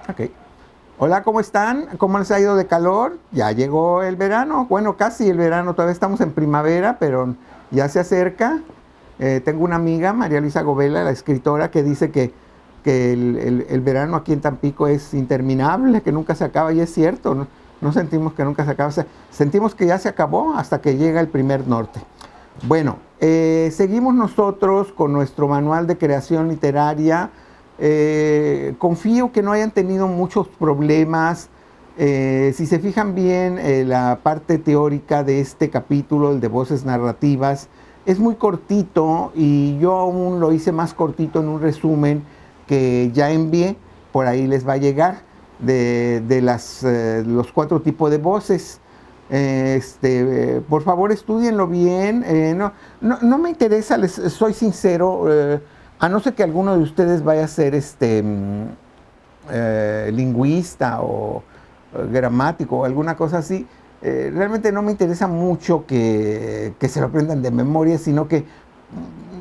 Ok. Hola, ¿cómo están? ¿Cómo les ha ido de calor? Ya llegó el verano. Bueno, casi el verano. Todavía estamos en primavera, pero ya se acerca. Tengo una amiga, María Luisa Govela, la escritora, que dice que el verano aquí en Tampico es interminable, que nunca se acaba. Y es cierto, no, no sentimos que nunca se acaba. O sea, sentimos que ya se acabó hasta que llega el primer norte. Bueno, seguimos nosotros con nuestro manual de creación literaria. Confío que no hayan tenido muchos problemas. Si se fijan bien, la parte teórica de este capítulo, el de voces narrativas, es muy cortito y yo aún lo hice más cortito en un resumen que ya envié. Por ahí les va a llegar de los 4 tipos de voces. Por favor, estudienlo bien. No me interesa, les soy sincero, a no ser que alguno de ustedes vaya a ser lingüista o gramático o alguna cosa así. Realmente no me interesa mucho que se lo aprendan de memoria, sino que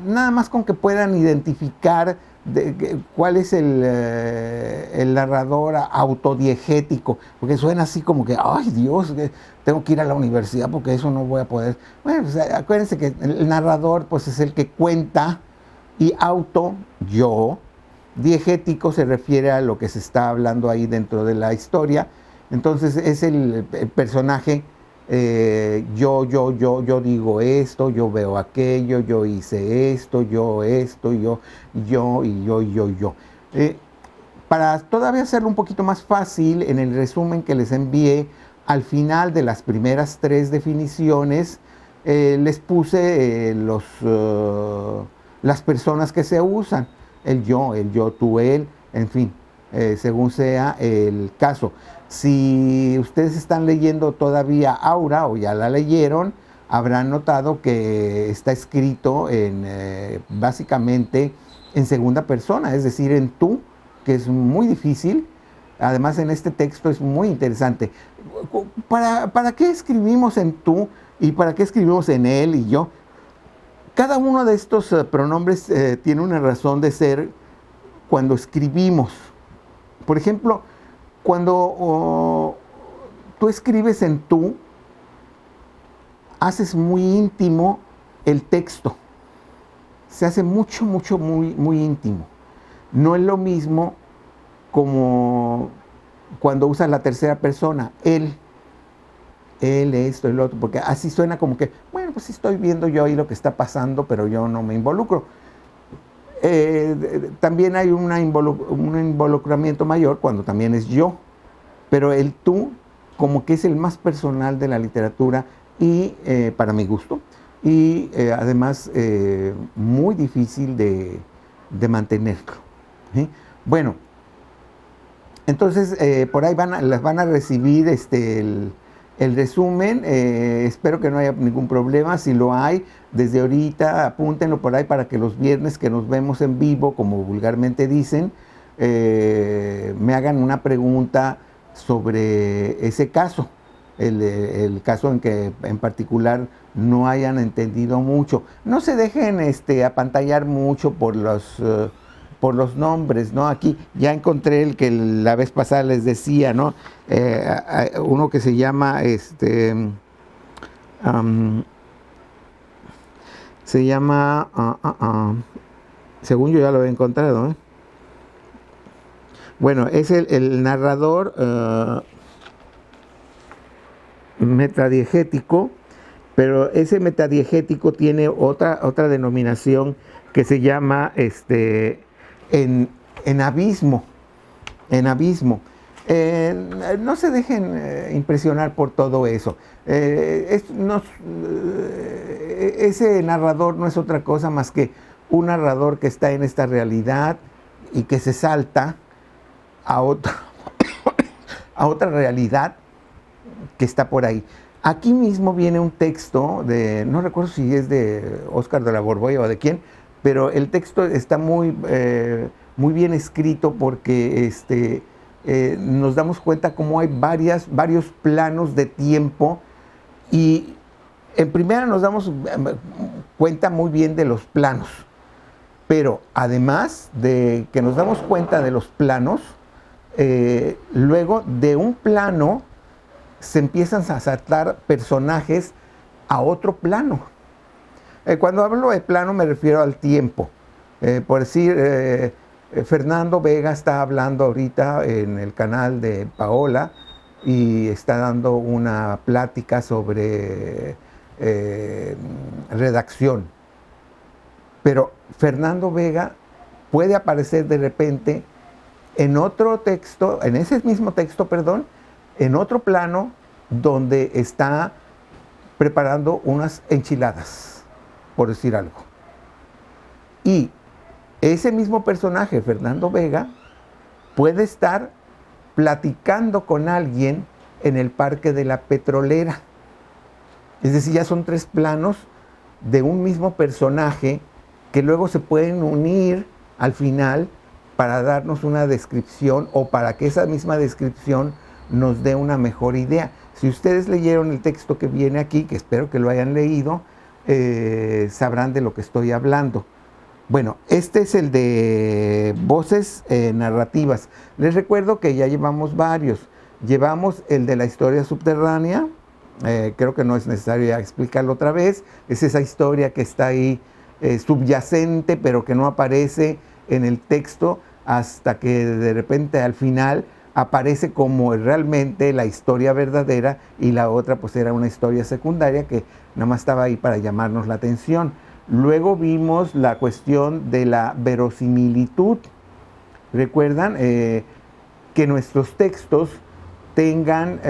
nada más con que puedan identificar cuál es el narrador autodiegético, porque suena así como que, ay Dios, tengo que ir a la universidad porque eso no voy a poder. Bueno, pues, acuérdense que el narrador pues es el que cuenta, y yo, diegético se refiere a lo que se está hablando ahí dentro de la historia. Entonces es el personaje, yo digo esto, yo veo aquello, yo hice esto, yo, yo. Para todavía hacerlo un poquito más fácil, en el resumen que les envié, al final de las primeras 3 definiciones, les puse las personas que se usan, el yo, tú, él, en fin, según sea el caso. Si ustedes están leyendo todavía Aura o ya la leyeron, habrán notado que está escrito básicamente en segunda persona, es decir, en tú, que es muy difícil. Además, en este texto es muy interesante. ¿Para qué escribimos en tú y para qué escribimos en él y yo? Cada uno de estos pronombres tiene una razón de ser cuando escribimos. Por ejemplo, cuando tú escribes en tú, haces muy íntimo el texto. Se hace muy íntimo. No es lo mismo como cuando usas la tercera persona, él, esto, el otro, porque así suena como que, bueno, pues estoy viendo yo ahí lo que está pasando, pero yo no me involucro. También hay un involucramiento mayor cuando también es yo, pero el tú como que es el más personal de la literatura y para mi gusto, y además muy difícil de mantenerlo. ¿Sí? Bueno, entonces por ahí las van a recibir el resumen. Espero que no haya ningún problema. Si lo hay, desde ahorita apúntenlo por ahí para que los viernes que nos vemos en vivo, como vulgarmente dicen, me hagan una pregunta sobre ese caso, el caso en que en particular no hayan entendido mucho. No se dejen apantallar mucho por los nombres, ¿no? Aquí ya encontré el que la vez pasada les decía, ¿no? Uno que se llama, según yo ya lo he encontrado, ¿eh? Bueno, es el narrador metadiegético, pero ese metadiegético tiene otra denominación que se llama en abismo. No se dejen impresionar por todo eso. Ese narrador no es otra cosa más que un narrador que está en esta realidad y que se salta a otra realidad que está por ahí. Aquí mismo viene un texto no recuerdo si es de Óscar de la Borbolla o de quién, pero el texto está muy bien escrito porque nos damos cuenta cómo hay varios planos de tiempo, y en primera nos damos cuenta muy bien de los planos, pero además de que nos damos cuenta de los planos, luego de un plano se empiezan a saltar personajes a otro plano. Cuando hablo de plano me refiero al tiempo. Por decir, Fernando Vega está hablando ahorita en el canal de Paola y está dando una plática sobre redacción. Pero Fernando Vega puede aparecer de repente en otro texto, en ese mismo texto, perdón, en otro plano donde está preparando unas enchiladas, por decir algo. Y ese mismo personaje, Fernando Vega, puede estar platicando con alguien en el Parque de la Petrolera. Es decir, ya son 3 planos de un mismo personaje que luego se pueden unir al final para darnos una descripción o para que esa misma descripción nos dé una mejor idea. Si ustedes leyeron el texto que viene aquí, que espero que lo hayan leído, sabrán de lo que estoy hablando. Bueno, este es el de voces narrativas. Les recuerdo que ya llevamos varios. Llevamos el de la historia subterránea. Creo que no es necesario explicarlo otra vez. Es esa historia que está ahí subyacente, pero que no aparece en el texto hasta que de repente al final aparece como realmente la historia verdadera, y la otra pues era una historia secundaria que nada más estaba ahí para llamarnos la atención. Luego vimos la cuestión de la verosimilitud. ¿Recuerdan? Que nuestros textos tengan,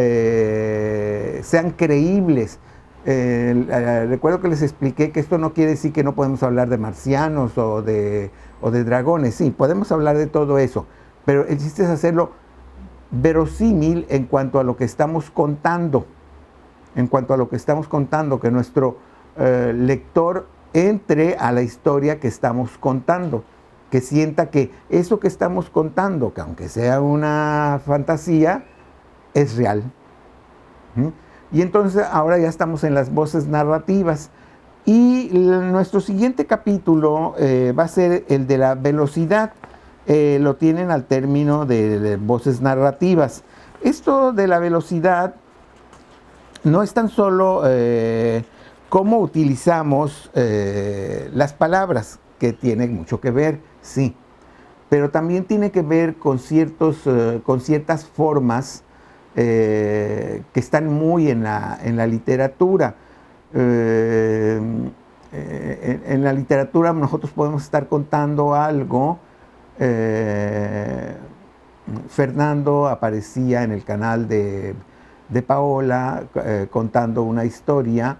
sean creíbles. Recuerdo que les expliqué que esto no quiere decir que no podemos hablar de marcianos o de dragones. Sí, podemos hablar de todo eso, pero el chiste es hacerlo verosímil en cuanto a lo que estamos contando, que nuestro lector entre a la historia que estamos contando, que sienta que eso que estamos contando, que aunque sea una fantasía, es real. Y entonces ahora ya estamos en las voces narrativas. Y nuestro siguiente capítulo va a ser el de la velocidad. Lo tienen al término de voces narrativas. Esto de la velocidad no es tan solo cómo utilizamos las palabras, que tiene mucho que ver, sí, pero también tiene que ver con ciertas formas que están muy en la literatura. En la literatura nosotros podemos estar contando algo. Fernando aparecía en el canal de Paola contando una historia,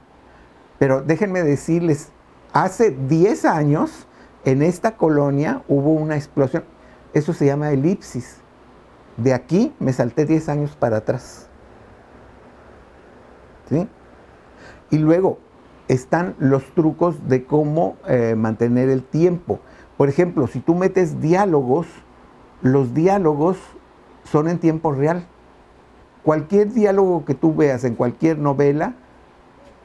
pero déjenme decirles, hace 10 años en esta colonia hubo una explosión. Eso se llama elipsis. De aquí me salté 10 años para atrás. ¿Sí? Y luego están los trucos de cómo mantener el tiempo. Por ejemplo, si tú metes diálogos, los diálogos son en tiempo real. Cualquier diálogo que tú veas en cualquier novela,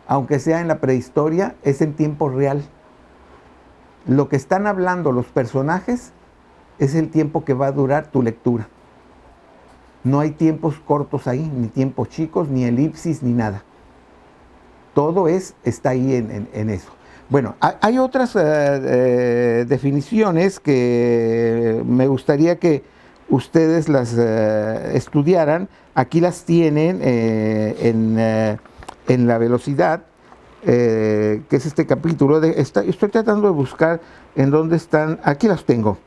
aunque sea en la prehistoria, es en tiempo real. Lo que están hablando los personajes es el tiempo que va a durar tu lectura. No hay tiempos cortos ahí, ni tiempos chicos, ni elipsis, ni nada. Todo está ahí en eso. Bueno, hay otras definiciones que me gustaría que ustedes las estudiaran. Aquí las tienen en la velocidad, que es este capítulo. Estoy tratando de buscar en dónde están. Aquí las tengo.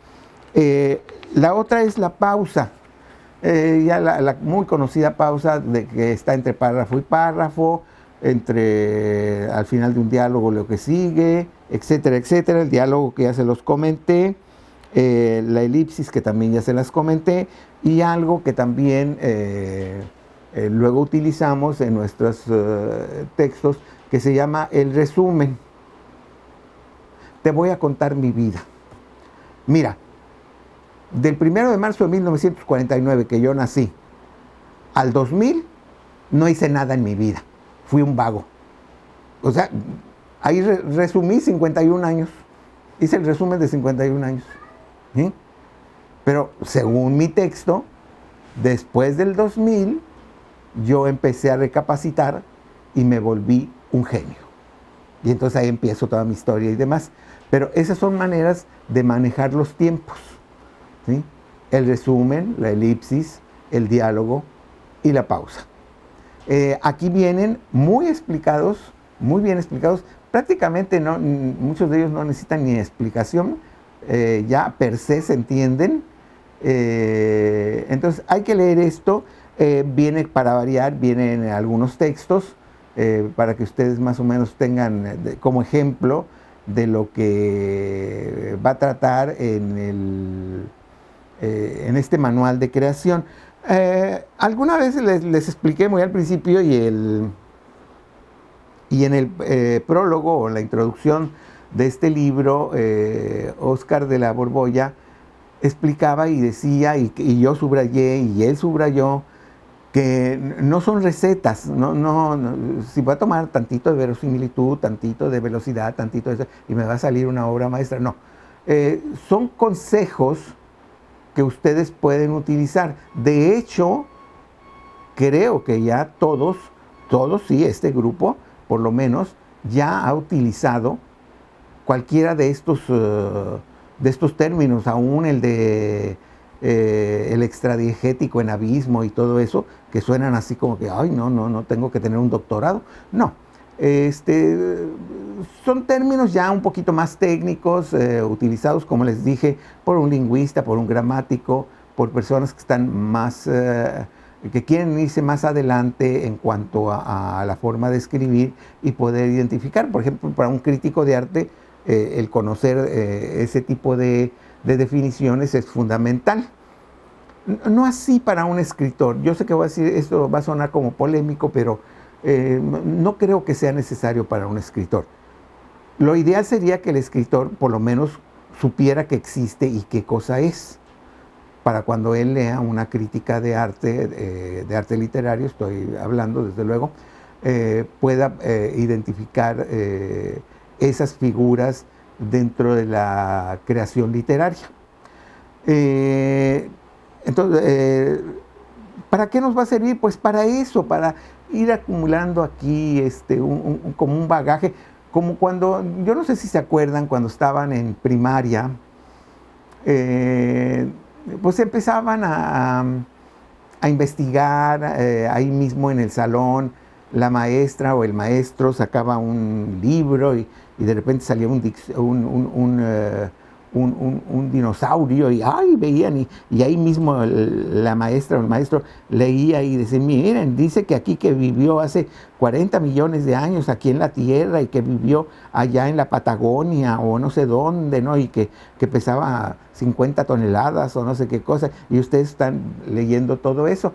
La otra es la pausa. Ya la muy conocida pausa de que está entre párrafo y párrafo, al final de un diálogo lo que sigue, etcétera, etcétera. El diálogo que ya se los comenté, la elipsis que también ya se las comenté, y algo que también luego utilizamos en nuestros textos, que se llama el resumen. Te voy a contar mi vida. Mira, del 1 de marzo de 1949, que yo nací, al 2000, no hice nada en mi vida. Fui un vago. O sea, ahí resumí 51 años. Hice el resumen de 51 años. ¿Sí? Pero según mi texto, Después del 2000, yo empecé a recapacitar y me volví un genio. Y entonces ahí empiezo toda mi historia y demás. Pero esas son maneras de manejar los tiempos, ¿sí? El resumen, la elipsis, el diálogo y la pausa. Aquí vienen muy explicados, muy bien explicados. Prácticamente muchos de ellos no necesitan ni explicación, ya per se se entienden. Entonces hay que leer esto. Viene, para variar, vienen algunos textos para que ustedes más o menos tengan como ejemplo de lo que va a tratar en este manual de creación. Alguna vez les expliqué muy al principio y en el prólogo o la introducción de este libro, Óscar de la Borbolla explicaba y decía, y yo subrayé y él subrayó, que no son recetas, si voy a tomar tantito de verosimilitud, tantito de velocidad, tantito de eso, y me va a salir una obra maestra, no. Son consejos que ustedes pueden utilizar. De hecho, creo que ya todos sí, este grupo, por lo menos, ya ha utilizado cualquiera de estos términos, aún el de el extradiegético en abismo y todo eso, que suenan así como que, ay, no tengo que tener un doctorado. No, son términos ya un poquito más técnicos, utilizados, como les dije, por un lingüista, por un gramático, por personas que están más, que quieren irse más adelante en cuanto a la forma de escribir y poder identificar. Por ejemplo, para un crítico de arte, el conocer ese tipo de definiciones es fundamental. No así para un escritor. Yo sé que voy a decir, esto va a sonar como polémico, pero no creo que sea necesario para un escritor. Lo ideal sería que el escritor por lo menos supiera que existe y qué cosa es, para cuando él lea una crítica de arte literario, estoy hablando desde luego, pueda identificar esas figuras dentro de la creación literaria. Entonces, ¿para qué nos va a servir? Pues para eso, para ir acumulando aquí como un bagaje, como cuando, yo no sé si se acuerdan, cuando estaban en primaria, pues empezaban a investigar ahí mismo en el salón. La maestra o el maestro sacaba un libro y de repente salía un dinosaurio y ¡ay! Veían y ahí mismo la maestra o el maestro leía y decía, miren, dice que aquí que vivió hace 40 millones de años aquí en la Tierra y que vivió allá en la Patagonia o no sé dónde, ¿no? Y que pesaba 50 toneladas o no sé qué cosa, y ustedes están leyendo todo eso.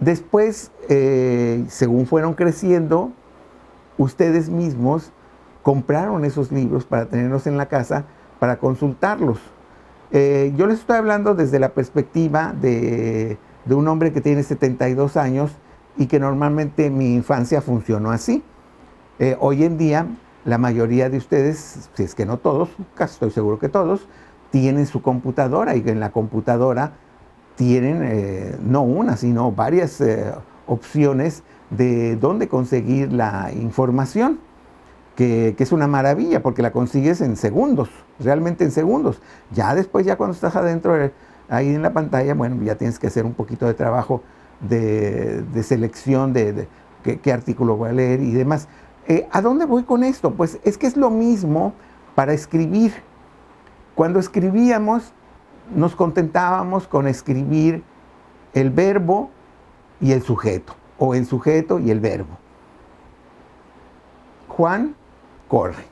Después, según fueron creciendo, ustedes mismos compraron esos libros para tenerlos en la casa, para consultarlos. Yo les estoy hablando desde la perspectiva de un hombre que tiene 72 años y que normalmente mi infancia funcionó así. Hoy en día, la mayoría de ustedes, si es que no todos, casi estoy seguro que todos, tienen su computadora, y en la computadora tienen no una, sino varias opciones de dónde conseguir la información, que es una maravilla porque la consigues en segundos, realmente en segundos. Ya después, ya cuando estás adentro, ahí en la pantalla, bueno, ya tienes que hacer un poquito de trabajo de selección de qué artículo voy a leer y demás. ¿A dónde voy con esto? Pues es que es lo mismo para escribir. Cuando escribíamos, nos contentábamos con escribir el verbo y el sujeto, o el sujeto y el verbo. Juan corre.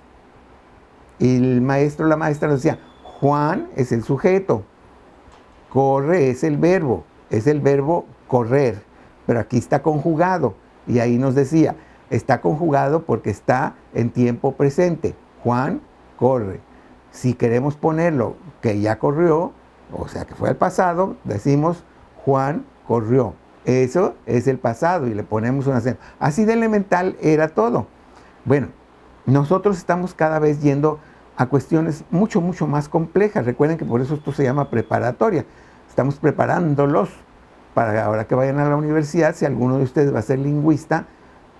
Y el maestro o la maestra nos decía, Juan es el sujeto, corre es el verbo correr, pero aquí está conjugado. Y ahí nos decía, está conjugado porque está en tiempo presente. Juan corre. Si queremos ponerlo que ya corrió, o sea que fue al pasado, decimos Juan corrió. Eso es el pasado y le ponemos un acento. Así de elemental era todo. Bueno, nosotros estamos cada vez yendo a cuestiones mucho, mucho más complejas. Recuerden que por eso esto se llama preparatoria. Estamos preparándolos para ahora que vayan a la universidad, si alguno de ustedes va a ser lingüista,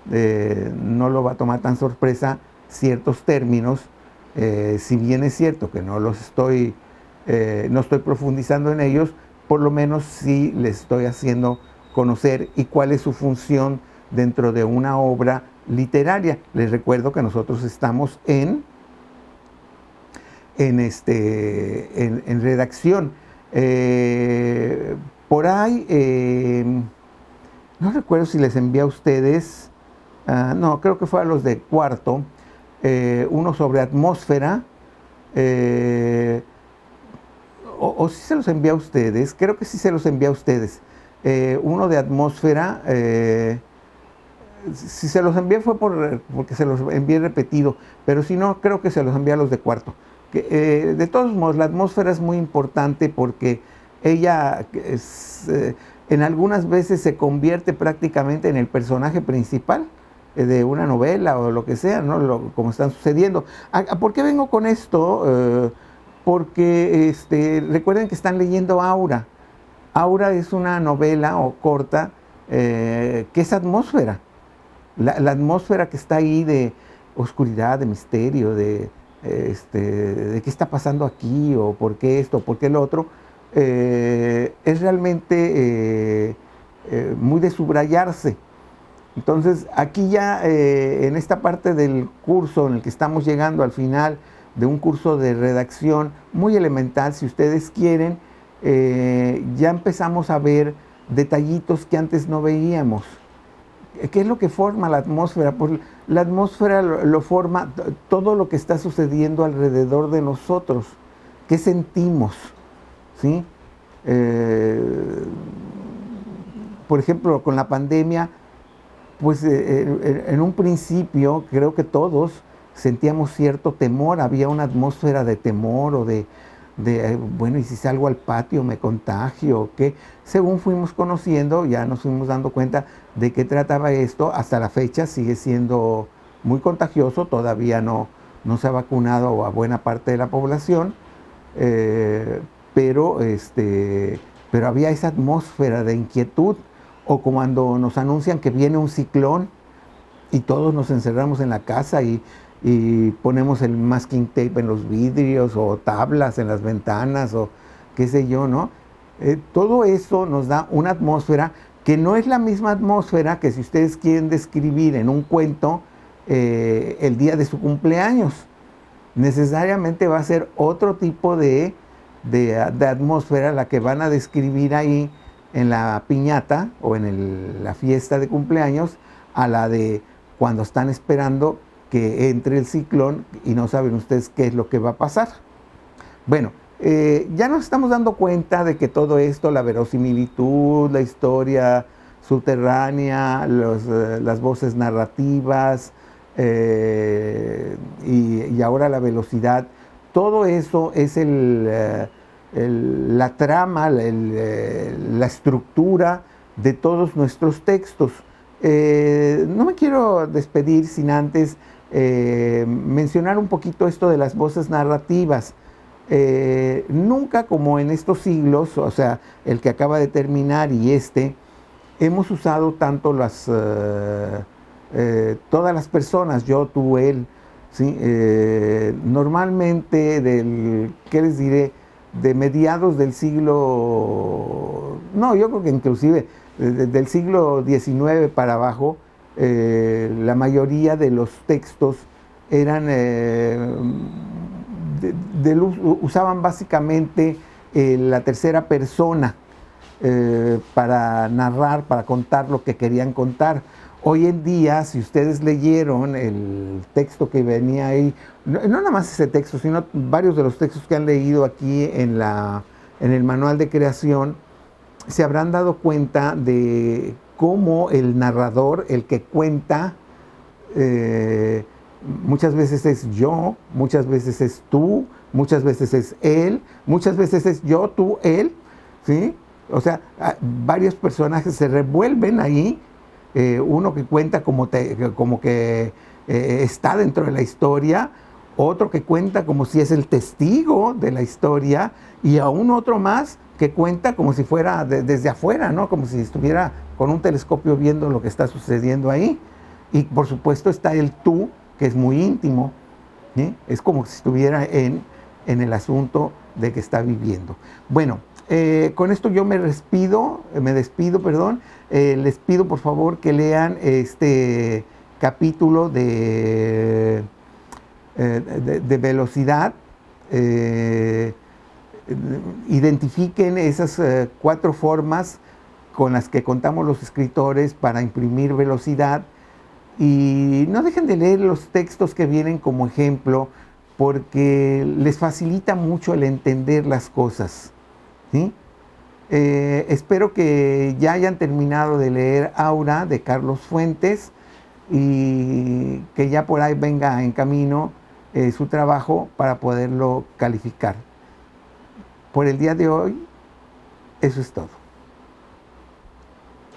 no lo va a tomar tan sorpresa ciertos términos, si bien es cierto que no estoy profundizando en ellos, por lo menos sí les estoy haciendo conocer y cuál es su función dentro de una obra literaria. Les recuerdo que nosotros estamos en redacción. Por ahí, no recuerdo si les envié a ustedes, no, creo que fue a los de cuarto, uno sobre atmósfera, o si se los envié a ustedes, creo que sí se los envié a ustedes, uno de atmósfera, si se los envié fue porque se los envié repetido, pero si no, creo que se los envié a los de cuarto. De todos modos, la atmósfera es muy importante porque ella en algunas veces se convierte prácticamente en el personaje principal de una novela o lo que sea, ¿no? Como están sucediendo. ¿Por qué vengo con esto? Porque recuerden que están leyendo Aura. Aura es una novela o corta que es atmósfera. La atmósfera que está ahí de oscuridad, de misterio, de qué está pasando aquí, o por qué esto, o por qué lo otro, es realmente muy de subrayarse. Entonces, aquí ya en esta parte del curso en el que estamos llegando al final de un curso de redacción muy elemental, si ustedes quieren, ya empezamos a ver detallitos que antes no veíamos. ¿Qué es lo que forma la atmósfera? Pues la atmósfera lo forma todo lo que está sucediendo alrededor de nosotros. ¿Qué sentimos? ¿Sí? Por ejemplo, con la pandemia, pues en un principio creo que todos sentíamos cierto temor, había una atmósfera de temor o de bueno, y si salgo al patio me contagio, ¿qué? Según fuimos conociendo, ya nos fuimos dando cuenta de qué trataba esto. Hasta la fecha sigue siendo muy contagioso, todavía no se ha vacunado a buena parte de la población, pero había esa atmósfera de inquietud, o cuando nos anuncian que viene un ciclón y todos nos encerramos en la casa y ponemos el masking tape en los vidrios o tablas en las ventanas o qué sé yo, ¿no? Todo eso nos da una atmósfera que no es la misma atmósfera que si ustedes quieren describir en un cuento el día de su cumpleaños. Necesariamente va a ser otro tipo de atmósfera la que van a describir ahí en la piñata o en la fiesta de cumpleaños, a la de cuando están esperando que entre el ciclón y no saben ustedes qué es lo que va a pasar. Bueno, ya nos estamos dando cuenta de que todo esto, la verosimilitud, la historia subterránea, las voces narrativas y ahora la velocidad, todo eso es la trama, la estructura de todos nuestros textos. No me quiero despedir sin antes mencionar un poquito esto de las voces narrativas. Nunca como en estos siglos, o sea, el que acaba de terminar y hemos usado tanto todas las personas, yo, tú, él, ¿sí? Normalmente ¿qué les diré? De mediados del siglo, no, yo creo que inclusive del siglo XIX para abajo, la mayoría de los textos eran usaban básicamente la tercera persona para narrar, para contar lo que querían contar. Hoy en día, si ustedes leyeron el texto que venía ahí, no nada más ese texto, sino varios de los textos que han leído aquí en el manual de creación, se habrán dado cuenta de cómo el narrador, el que cuenta, muchas veces es yo, muchas veces es tú, muchas veces es él, muchas veces es yo, tú, él, ¿sí? O sea, varios personajes se revuelven ahí, uno que cuenta como que está dentro de la historia, otro que cuenta como si es el testigo de la historia, y aún otro más que cuenta como si fuera desde afuera, ¿no? Como si estuviera con un telescopio viendo lo que está sucediendo ahí. Y por supuesto está el tú, que es muy íntimo, ¿sí? Es como si estuviera en el asunto de que está viviendo. Bueno, con esto yo me despido, les pido por favor que lean este capítulo de velocidad, identifiquen esas 4 formas con las que contamos los escritores para imprimir velocidad, y no dejen de leer los textos que vienen como ejemplo, porque les facilita mucho el entender las cosas, ¿sí? Espero que ya hayan terminado de leer Aura de Carlos Fuentes, y que ya por ahí venga en camino su trabajo para poderlo calificar. Por el día de hoy, eso es todo.